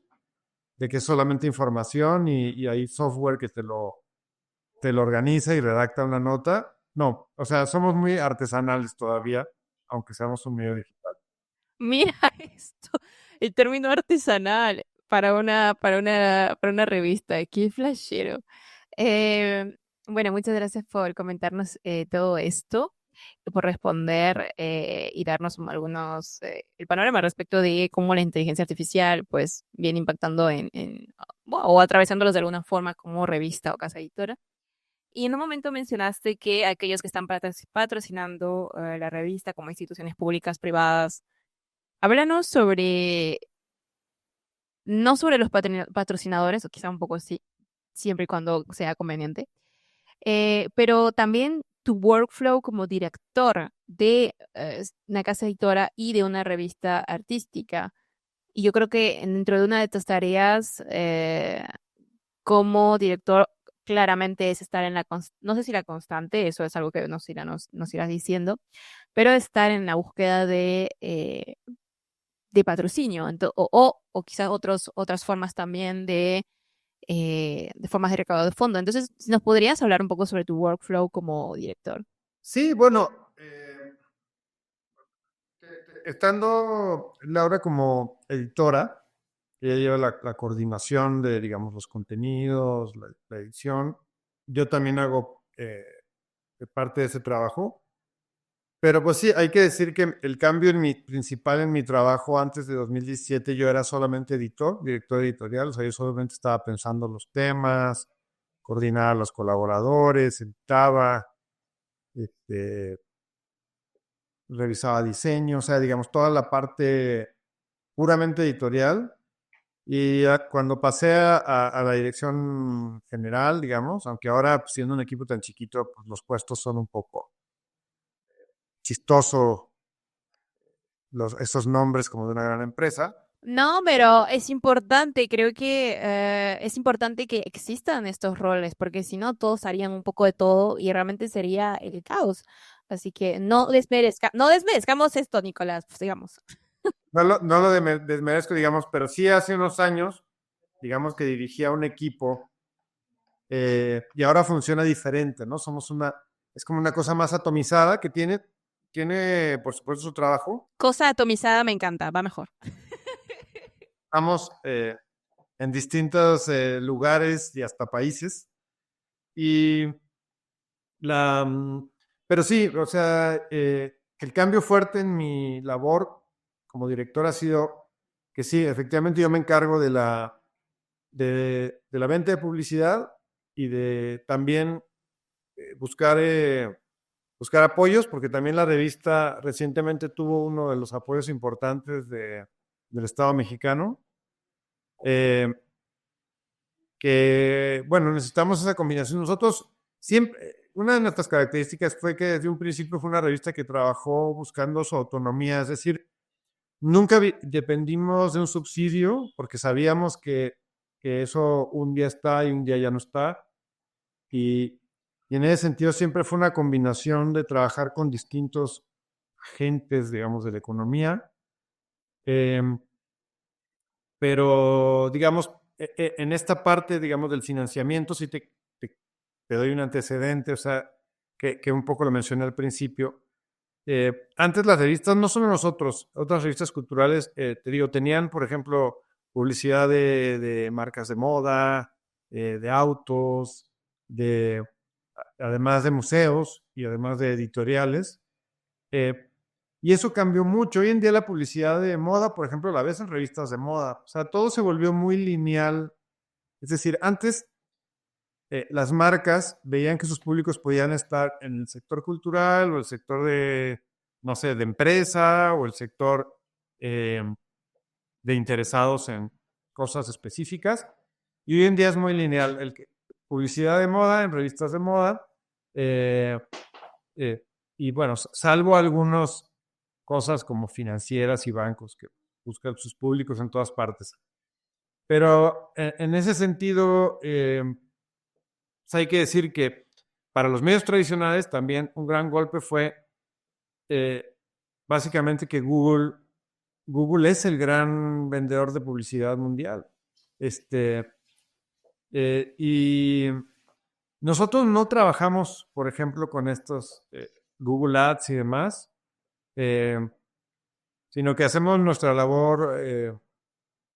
de que es solamente información y hay software que te lo organiza y redacta una nota. No, o sea, somos muy artesanales todavía, aunque seamos un medio digital. Mira esto, el término artesanal para una revista, qué flashero. Eh, bueno, muchas gracias por comentarnos todo esto, por responder y darnos algunos, el panorama respecto de cómo la inteligencia artificial pues viene impactando o atravesándolos de alguna forma como revista o casa editora. Y en un momento mencionaste que aquellos que están patrocinando la revista como instituciones públicas, privadas, háblanos sobre, no sobre los patrocinadores, o quizá un poco sí, siempre y cuando sea conveniente, pero también tu workflow como director de una casa editora y de una revista artística. Y yo creo que dentro de una de tus tareas como director, claramente es estar en no sé si la constante, eso es algo que nos irás diciendo, pero estar en la búsqueda de patrocinio, o quizás otras formas también de formas de recaudo de fondo. Entonces, si ¿nos podrías hablar un poco sobre tu workflow como director? Sí, bueno, estando Laura como editora, ella lleva la coordinación de, digamos, los contenidos, la edición. Yo también hago parte de ese trabajo. Pero pues sí, hay que decir que el cambio principal en mi trabajo antes de 2017, yo era solamente editor, director editorial, o sea, yo solamente estaba pensando los temas, coordinar a los colaboradores, editaba, este, revisaba diseño, o sea, digamos, toda la parte puramente editorial. Y ya cuando pasé a la dirección general, digamos, aunque ahora pues, siendo un equipo tan chiquito, pues los puestos son un poco chistoso esos nombres como de una gran empresa. No, pero es importante, creo que es importante que existan estos roles, porque si no, todos harían un poco de todo y realmente sería el caos. Así que no desmerezcamos esto, Nicolás, pues digamos. No lo desmerezco, digamos, pero sí hace unos años, digamos que dirigía un equipo y ahora funciona diferente, ¿no? Es como una cosa más atomizada que tiene, por supuesto, su trabajo. Cosa atomizada me encanta, va mejor. Estamos en distintos lugares y hasta países. Y la, mm, pero sí, o sea, el cambio fuerte en mi labor como director ha sido que sí, efectivamente yo me encargo de la venta de publicidad y de también buscar apoyos, porque también la revista recientemente tuvo uno de los apoyos importantes del Estado mexicano, eh, que, bueno, necesitamos esa combinación. Nosotros siempre, una de nuestras características fue que desde un principio fue una revista que trabajó buscando su autonomía, es decir, nunca dependimos de un subsidio porque sabíamos que eso un día está y un día ya no está. Y, y en ese sentido siempre fue una combinación de trabajar con distintos agentes, digamos, de la economía. Em, pero, digamos, en esta parte, digamos, del financiamiento, sí te doy un antecedente, o sea, que un poco lo mencioné al principio. Antes las revistas, no solo nosotros, otras revistas culturales, te digo, tenían, por ejemplo, publicidad de marcas de moda, de autos, además de museos y además de editoriales. Eh, Y eso cambió mucho. Hoy en día la publicidad de moda, por ejemplo, la ves en revistas de moda. O sea, todo se volvió muy lineal. Es decir, antes las marcas veían que sus públicos podían estar en el sector cultural o el sector de, no sé, de empresa o el sector eh, de interesados en cosas específicas. Y hoy en día es muy lineal. Publicidad de moda en revistas de moda. eh, eh, y bueno, salvo algunas cosas como financieras y bancos que buscan sus públicos en todas partes. Pero en ese sentido, pues hay que decir que para los medios tradicionales también un gran golpe fue eh, básicamente que Google es el gran vendedor de publicidad mundial. Y nosotros no trabajamos, por ejemplo, con estos Google Ads y demás, eh, sino que hacemos nuestra labor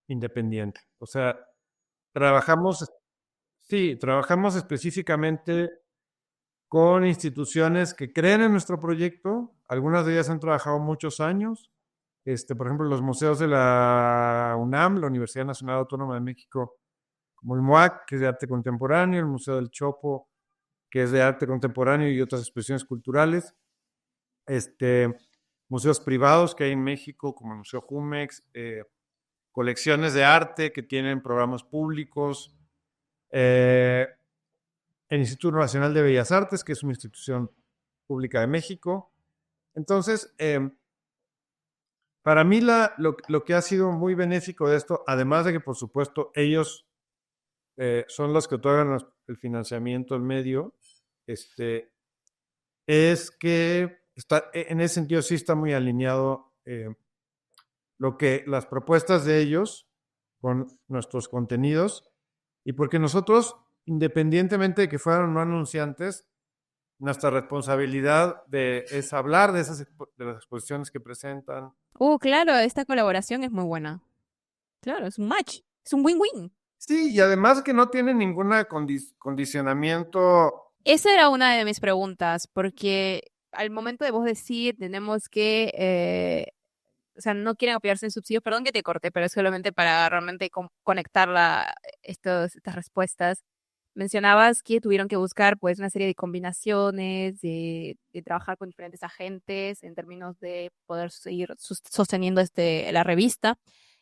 independiente. O sea, trabajamos, sí, trabajamos específicamente con instituciones que creen en nuestro proyecto. Algunas de ellas han trabajado muchos años. Por ejemplo, los museos de la UNAM, la Universidad Nacional Autónoma de México, como el MUAC, que es de arte contemporáneo, el Museo del Chopo, que es de arte contemporáneo y otras expresiones culturales. Museos privados que hay en México, como el Museo Jumex, colecciones de arte que tienen programas públicos, el Instituto Nacional de Bellas Artes, que es una institución pública de México. Entonces, para mí lo que ha sido muy benéfico de esto, además de que por supuesto ellos son los que otorgan el financiamiento al medio, es que en ese sentido sí está muy alineado las propuestas de ellos con nuestros contenidos, y porque nosotros, independientemente de que fueran no anunciantes, nuestra responsabilidad es hablar de de las exposiciones que presentan. Claro, esta colaboración es muy buena. Claro, es un match, es un win-win. Sí, y además que no tiene ningún condicionamiento. Esa era una de mis preguntas, porque al momento de vos decir tenemos que, o sea, no quieren apoyarse en subsidios, perdón que te corte, pero es solamente para realmente conectar estas respuestas. Mencionabas que tuvieron que buscar pues una serie de combinaciones, de trabajar con diferentes agentes en términos de poder seguir sosteniendo la revista.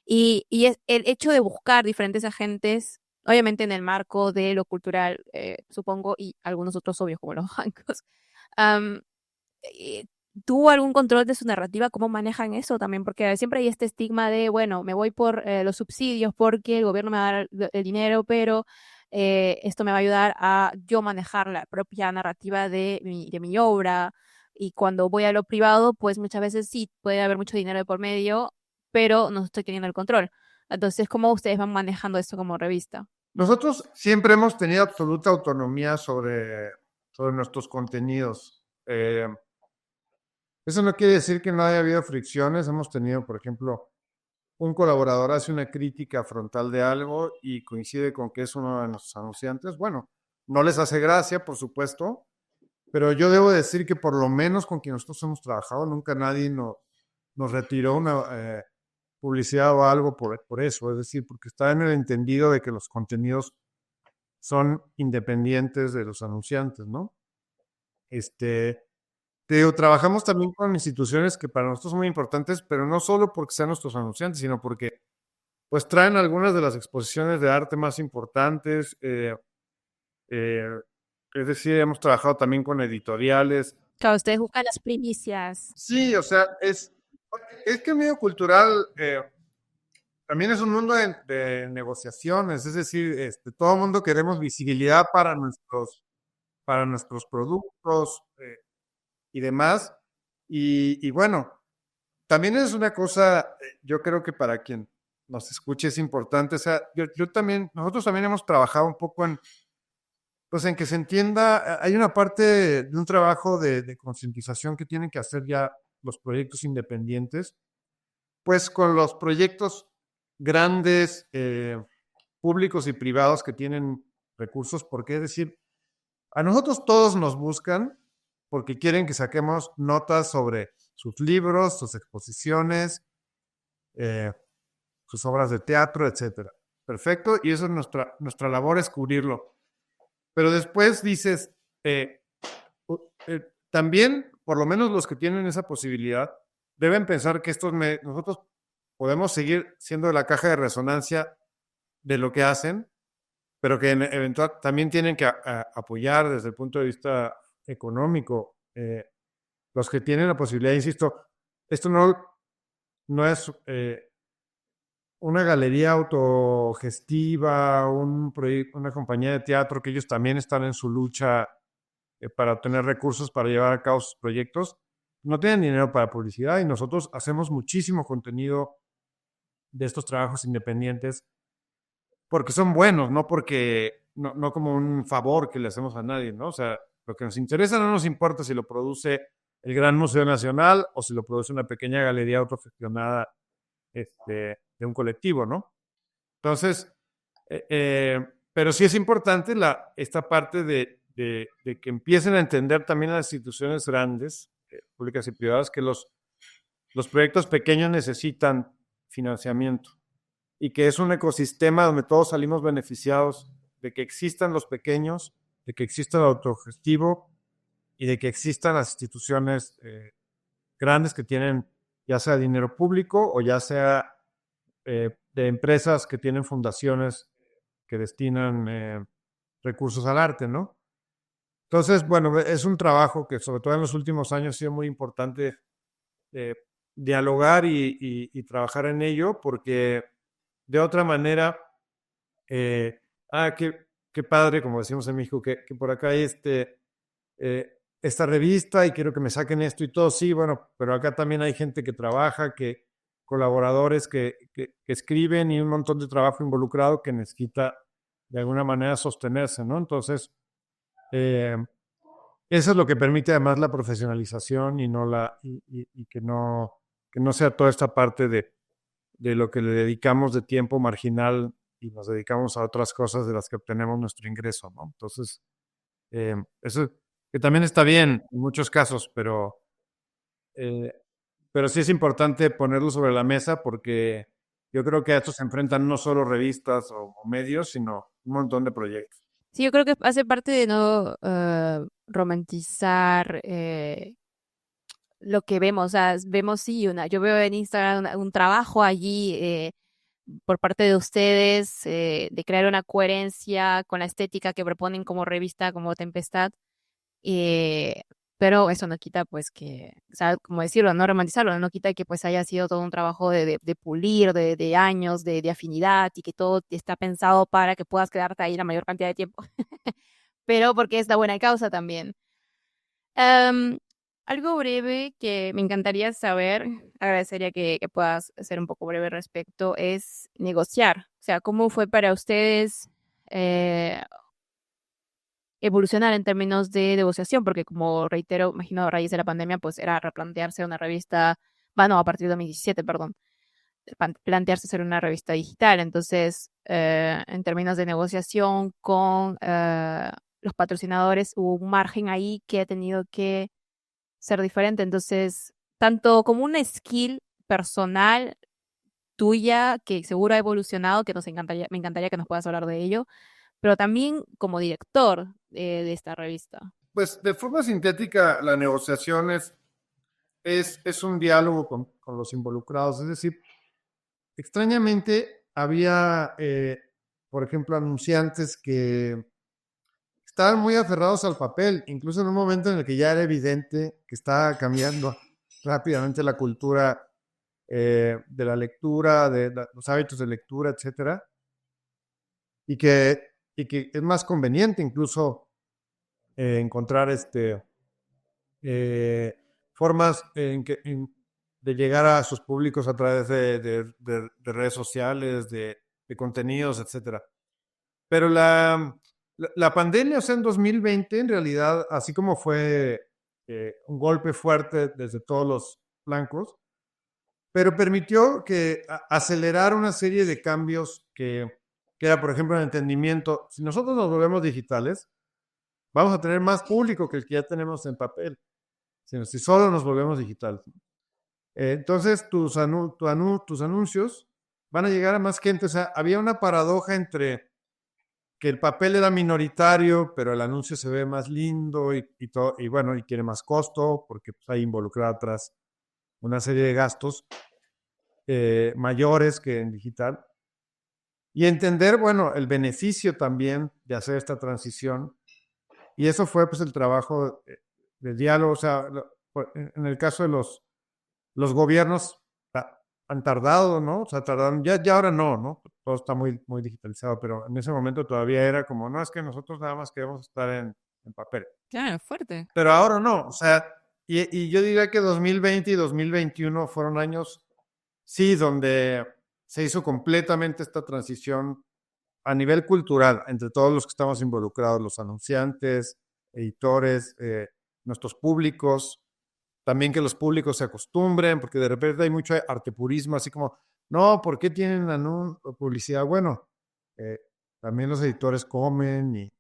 Y es el hecho de buscar diferentes agentes, obviamente en el marco de lo cultural, supongo, y algunos otros obvios como los bancos. am, eh, ¿Tuvo algún control de su narrativa? ¿Cómo manejan eso también? Porque siempre hay este estigma de, bueno, me voy por los subsidios porque el gobierno me va a dar el dinero, pero esto me va a ayudar a yo manejar la propia narrativa de mi obra. Y cuando voy a lo privado, pues muchas veces sí puede haber mucho dinero de por medio, pero no estoy teniendo el control. Entonces, ¿cómo ustedes van manejando esto como revista? Nosotros siempre hemos tenido absoluta autonomía sobre nuestros contenidos. Eso no quiere decir que no haya habido fricciones. Hemos tenido, por ejemplo, un colaborador hace una crítica frontal de algo y coincide con que es uno de nuestros anunciantes. Bueno, no les hace gracia, por supuesto, pero yo debo decir que por lo menos con quien nosotros hemos trabajado, nunca nadie nos retiró una publicidad o algo por eso. Es decir, porque está en el entendido de que los contenidos son independientes de los anunciantes, ¿no? Te digo, trabajamos también con instituciones que para nosotros son muy importantes, pero no solo porque sean nuestros anunciantes, sino porque pues traen algunas de las exposiciones de arte más importantes. Eh, es decir, hemos trabajado también con editoriales. Claro, ustedes buscan las primicias. Sí, o sea, es que el medio cultural también es un mundo de negociaciones, es decir, todo el mundo queremos visibilidad para nuestros productos y demás. Y bueno, también es una cosa, yo creo que para quien nos escuche es importante. O sea, yo también, nosotros también hemos trabajado un poco pues en que se entienda, hay una parte de un trabajo de concientización que tienen que hacer ya los proyectos independientes, pues con los proyectos grandes, públicos y privados que tienen recursos, porque es decir, a nosotros todos nos buscan porque quieren que saquemos notas sobre sus libros, sus exposiciones, sus obras de teatro, etcétera. Perfecto, y eso es nuestra labor, es cubrirlo. Pero después dices, también, por lo menos los que tienen esa posibilidad, deben pensar que nosotros podemos seguir siendo la caja de resonancia de lo que hacen, pero que eventual también tienen que apoyar desde el punto de vista económico. Los que tienen la posibilidad, insisto, esto no es una galería autogestiva, una compañía de teatro que ellos también están en su lucha para obtener recursos para llevar a cabo sus proyectos. No tienen dinero para publicidad y nosotros hacemos muchísimo contenido de estos trabajos independientes porque son buenos, no como un favor que le hacemos a nadie, ¿no? O sea, lo que nos interesa no nos importa si lo produce el Gran Museo Nacional o si lo produce una pequeña galería autogestionada de un colectivo, ¿no? Entonces, pero sí es importante esta parte de que empiecen a entender también las instituciones grandes, públicas y privadas, que los proyectos pequeños necesitan financiamiento y que es un ecosistema donde todos salimos beneficiados de que existan los pequeños, de que exista el autogestivo y de que existan las instituciones grandes que tienen ya sea dinero público o ya sea de empresas que tienen fundaciones que destinan recursos al arte, ¿no? Entonces, bueno, es un trabajo que sobre todo en los últimos años ha sido muy importante dialogar y trabajar en ello, porque de otra manera, qué padre, como decimos en México, que por acá hay esta revista y quiero que me saquen esto y todo, sí, bueno, pero acá también hay gente que trabaja, colaboradores que escriben y un montón de trabajo involucrado que necesita de alguna manera sostenerse, ¿no? Entonces, eso es lo que permite además la profesionalización y que no sea toda esta parte de lo que le dedicamos de tiempo marginal y nos dedicamos a otras cosas de las que obtenemos nuestro ingreso, ¿no? Entonces, eso que también está bien en muchos casos, pero sí es importante ponerlo sobre la mesa porque yo creo que a esto se enfrentan no solo revistas o medios, sino un montón de proyectos. Sí, yo creo que hace parte de no romantizar lo que vemos. O sea, vemos, sí, yo veo en Instagram un trabajo allí por parte de ustedes de crear una coherencia con la estética que proponen como revista, como Tempestad. eh, pero eso no quita, pues, o sea, como decirlo, no romantizarlo, no quita que pues haya sido todo un trabajo de pulir, de años, de afinidad y que todo está pensado para que puedas quedarte ahí la mayor cantidad de tiempo. Pero porque es la buena causa también. Em, Algo breve que me encantaría saber, agradecería que puedas ser un poco breve al respecto, es negociar. O sea, ¿cómo fue para ustedes evolucionar en términos de negociación? Porque como reitero, imagino a raíz de la pandemia, pues era replantearse una revista, bueno, a partir de 2017, perdón, plantearse ser una revista digital. Entonces, en términos de negociación con los patrocinadores, hubo un margen ahí que ha tenido que ser diferente. Entonces, tanto como una skill personal tuya, que seguro ha evolucionado, que me encantaría que nos puedas hablar de ello, pero también como director de esta revista. Pues de forma sintética, la negociación es un diálogo con los involucrados. Es decir, extrañamente había, por ejemplo, anunciantes que estaban muy aferrados al papel, incluso en un momento en el que ya era evidente que estaba cambiando rápidamente la cultura de la lectura, los hábitos de lectura, etcétera, y que es más conveniente incluso encontrar formas de llegar a sus públicos a través de redes sociales, de contenidos, etcétera. Pero la pandemia, o sea, en 2020, en realidad, así como fue un golpe fuerte desde todos los flancos, pero permitió que acelerar una serie de cambios que era, por ejemplo, el entendimiento. Si nosotros nos volvemos digitales, vamos a tener más público que el que ya tenemos en papel, si solo nos volvemos digitales. Entonces tus anuncios van a llegar a más gente. O sea, había una paradoja entre que el papel era minoritario, pero el anuncio se ve más lindo todo, y bueno, y tiene más costo porque pues, hay involucrada atrás una serie de gastos mayores que en digital. Y entender, bueno, el beneficio también de hacer esta transición. Y eso fue pues el trabajo de diálogo. O sea, en el caso de los gobiernos han tardado, ¿no? O sea, tardaron, ya ahora no, todo está muy digitalizado, pero en ese momento todavía era como, no, es que nosotros nada más queremos estar en papel. Claro, fuerte. Pero ahora no, o sea, y yo diría que 2020 y 2021 fueron años, sí, donde se hizo completamente esta transición a nivel cultural entre todos los que estamos involucrados, los anunciantes, editores, nuestros públicos, también que los públicos se acostumbren, porque de repente hay mucho artepurismo, así como, no, ¿por qué tienen publicidad? Bueno, eh, también los editores comen y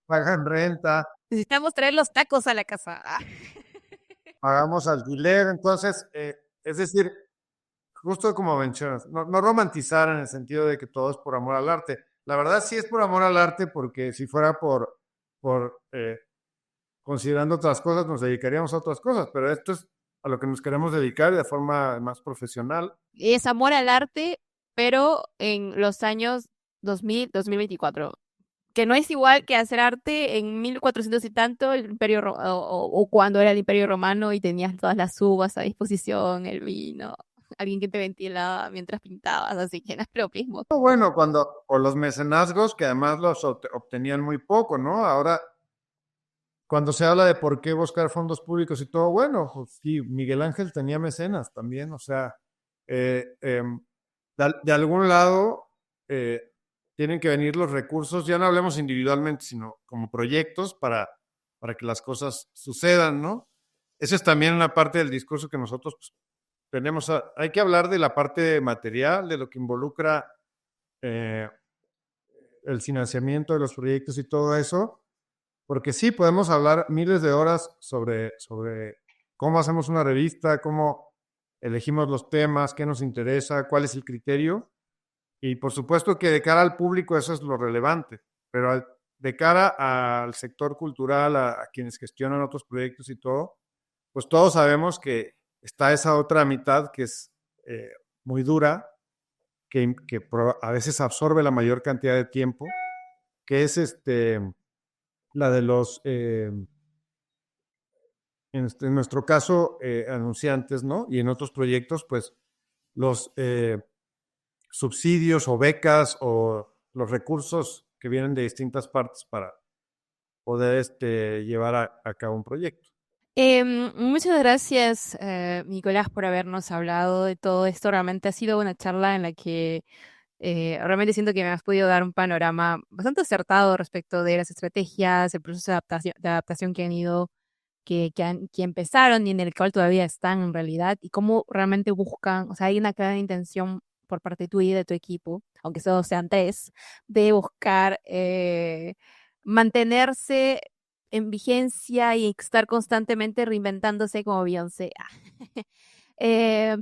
pagan renta, Necesitamos traer los tacos a la casa. Ah. pagamos alquiler, entonces, es decir, justo como mencionas, no romantizar en el sentido de que todo es por amor al arte. La verdad sí es por amor al arte, porque si fuera por considerando otras cosas, nos dedicaríamos a otras cosas, pero esto es a lo que nos queremos dedicar de forma más profesional. Es amor al arte, pero en los años 2000, 2024. Que no es igual que hacer arte en 1400 y tanto, el imperio o cuando era el Imperio Romano y tenías todas las uvas a disposición, el vino, alguien que te ventilaba mientras pintabas, así que no es lo mismo. Bueno, o los mecenazgos, que además los obtenían muy poco, ¿no? Ahora, cuando se habla de por qué buscar fondos públicos y todo, bueno, pues sí, Miguel Ángel tenía mecenas también, o sea, eh, em, de algún lado eh, tienen que venir los recursos, ya no hablemos individualmente, sino como proyectos para que las cosas sucedan, ¿no? Esa es también una parte del discurso que nosotros pues, tenemos. Hay que hablar de la parte material, de lo que involucra eh, el financiamiento de los proyectos y todo eso, porque sí, podemos hablar miles de horas sobre cómo hacemos una revista, cómo elegimos los temas, qué nos interesa, cuál es el criterio. Y por supuesto que de cara al público eso es lo relevante, pero de cara al sector cultural, a quienes gestionan otros proyectos y todo, pues todos sabemos que está esa otra mitad que es eh, muy dura, que a veces absorbe la mayor cantidad de tiempo, que es la de los en nuestro caso, anunciantes, ¿no? Y en otros proyectos, pues los subsidios o becas o los recursos que vienen de distintas partes para poder llevar a cabo un proyecto. Muchas gracias, Nicolás, por habernos hablado de todo esto. Realmente ha sido una charla en la que realmente siento que me has podido dar un panorama bastante acertado respecto de las estrategias, el proceso de adaptación que han ido, que empezaron y en el cual todavía están en realidad, y cómo realmente buscan, o sea, hay una clara intención por parte tuya y de tu equipo, aunque solo sean tres, de buscar mantenerse en vigencia y estar constantemente reinventándose como Beyoncé.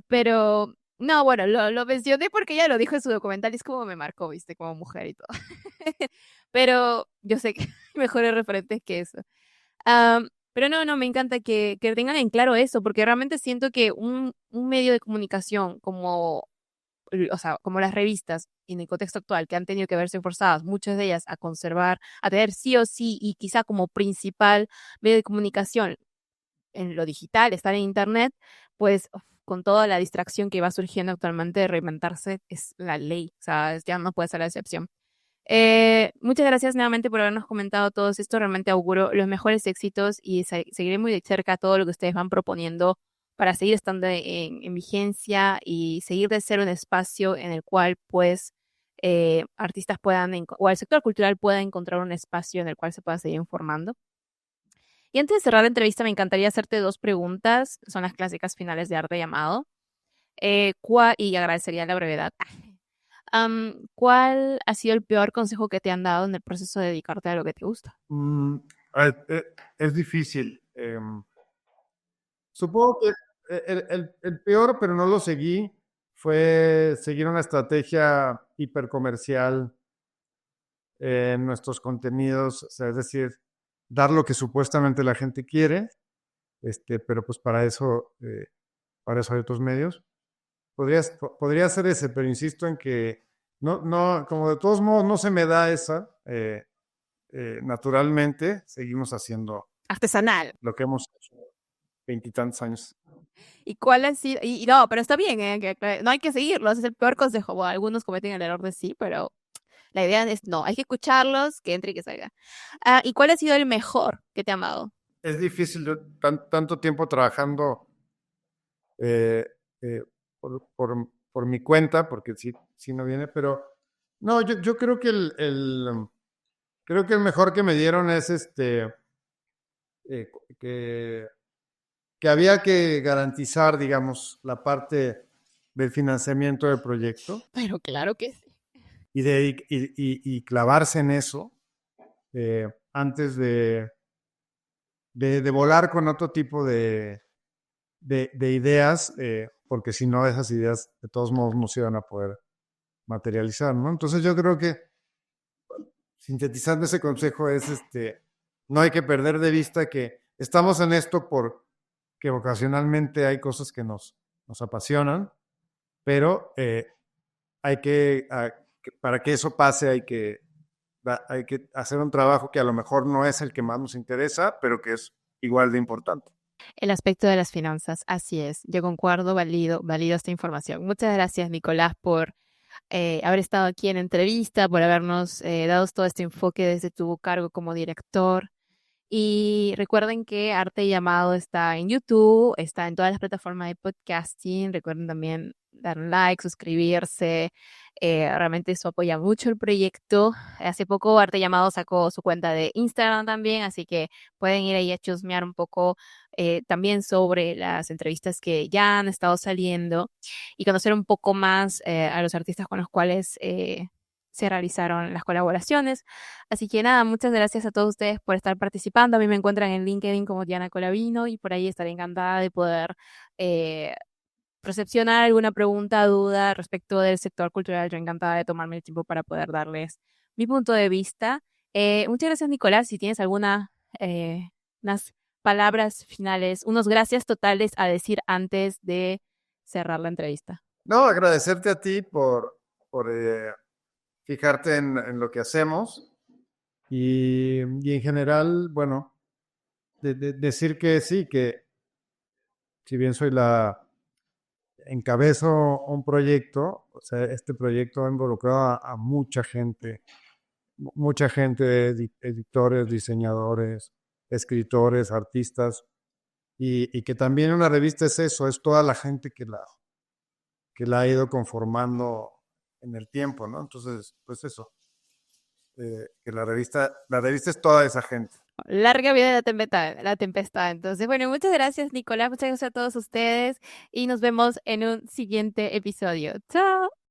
Pero no, bueno, lo mencioné porque ella lo dijo en su documental y es como me marcó, viste, como mujer y todo. Pero yo sé que hay mejores referentes que eso. Pero no, me encanta que tengan en claro eso, porque realmente siento que un medio de comunicación como, o sea, como las revistas en el contexto actual, que han tenido que verse forzadas, muchas de ellas a conservar, a tener sí o sí y quizá como principal medio de comunicación en lo digital, estar en internet, pues uf, con toda la distracción que va surgiendo actualmente de reinventarse es la ley, o sea, ya no puede ser la excepción. Muchas gracias nuevamente por habernos comentado todo esto. Realmente auguro los mejores éxitos y seguiré muy de cerca todo lo que ustedes van proponiendo para seguir estando en vigencia y seguir de ser un espacio en el cual, pues, artistas puedan, o el sector cultural pueda encontrar un espacio en el cual se pueda seguir informando. Y antes de cerrar la entrevista, me encantaría hacerte dos preguntas. Son las clásicas finales de Arte Llamado. Y agradecería la brevedad. ¿Cuál ha sido el peor consejo que te han dado en el proceso de dedicarte a lo que te gusta? Mm, es difícil. Supongo que el peor, pero no lo seguí, fue seguir una estrategia hipercomercial en nuestros contenidos, o sea, es decir, dar lo que supuestamente la gente quiere, pero pues para eso hay otros medios. Podría ser ese, pero insisto en que no, como de todos modos no se me da esa, naturalmente seguimos haciendo Artesanal. lo que hemos hecho veintitantos años. ¿Y cuál ha sido? Y no, pero está bien, que no hay que seguirlos, es el peor consejo. Bueno, algunos cometen el error de sí, pero la idea es no, hay que escucharlos, que entre y que salga. ¿Y cuál ha sido el mejor que te ha amado? Es difícil, yo tanto tiempo trabajando eh, eh, por mi cuenta, porque sí no viene, pero no, yo creo que creo que el mejor que me dieron es eh, que, que había que garantizar, digamos, la parte del financiamiento del proyecto Pero claro que sí. y clavarse en eso antes de volar con otro tipo de ideas, porque si no, esas ideas de todos modos no se iban a poder materializar, ¿no? Entonces yo creo que sintetizando ese consejo es, no hay que perder de vista que estamos en esto porque ocasionalmente hay cosas que nos apasionan, pero hay para que eso pase hay que hacer un trabajo que a lo mejor no es el que más nos interesa, pero que es igual de importante. El aspecto de las finanzas, así es. Yo concuerdo, valido esta información. Muchas gracias, Nicolás, por haber estado aquí en entrevista, por habernos dado todo este enfoque desde tu cargo como director. Y recuerden que Arte Llamado está en YouTube, está en todas las plataformas de podcasting. Recuerden también dar un like, suscribirse. Realmente eso apoya mucho el proyecto. Hace poco Arte Llamado sacó su cuenta de Instagram también, así que pueden ir ahí a chusmear un poco también sobre las entrevistas que ya han estado saliendo y conocer un poco más a los artistas con los cuales se realizaron las colaboraciones. Así que nada, muchas gracias a todos ustedes por estar participando. A mí me encuentran en LinkedIn como Diana Colavino y por ahí estaré encantada de poder recepcionar alguna pregunta, duda respecto del sector cultural. Yo encantada de tomarme el tiempo para poder darles mi punto de vista. Muchas gracias, Nicolás. Si tienes unas palabras finales, unos gracias totales a decir antes de cerrar la entrevista. No, agradecerte a ti por fijarte en lo que hacemos y en general, bueno, decir que sí, que si bien encabezo un proyecto, o sea, este proyecto ha involucrado a mucha gente, editores, diseñadores, escritores, artistas, y que también una revista es eso, es toda la gente que la ha ido conformando en el tiempo, ¿no? Entonces, pues eso, que la revista es toda esa gente. Larga vida de la tempestad. Entonces, bueno, muchas gracias, Nicolás. Muchas gracias a todos ustedes y nos vemos en un siguiente episodio. Chao.